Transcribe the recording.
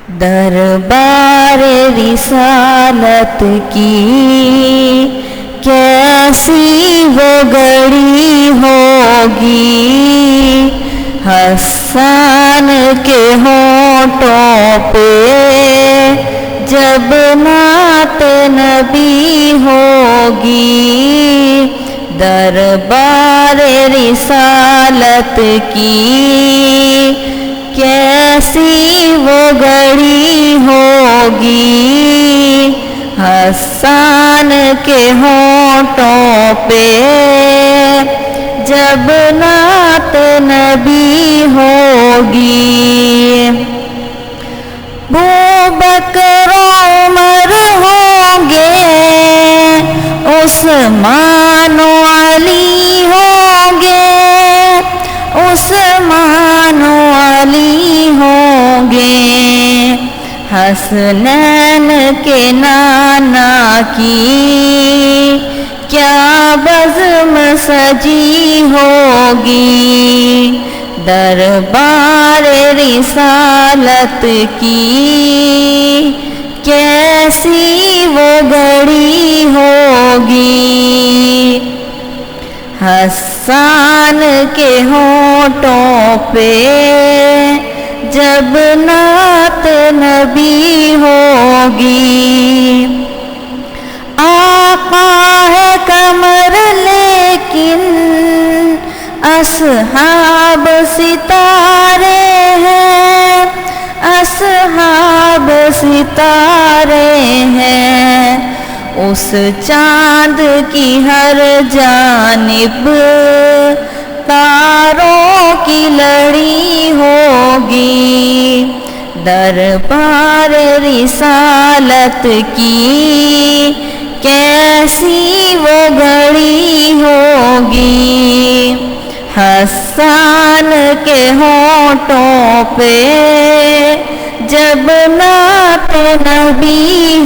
دربار رسالت کی کیسی وہ گھڑی ہوگی، حسان کے ہونٹوں پہ جب نعت نبی ہوگی۔ دربار رسالت کی کیسی وہ گھڑی ہوگی، حسان کے ہونٹوں پہ جب نعت نبی ہوگی۔ ابوبکر عمر ہوں گے، عثمان و علی ہوں گے، عثمان و علی ہوں گے۔ حسنین کے نانا کی کیا بزم سجی ہوگی، دربار رسالت کی کیسی وہ گھڑی ہوگی۔ حسان کے ہونٹوں پہ جب نعت نبی ہوگی۔ آقا ہے قمر لیکن اصحاب ستارے ہیں، اصحاب ستارے ہیں۔ اس چاند کی ہر جانب تاروں کی لڑی ہوگی، دربار رسالت کی کیسی وہ گھڑی ہوگی۔ حسان کے ہونٹوں پہ جب نعت نبی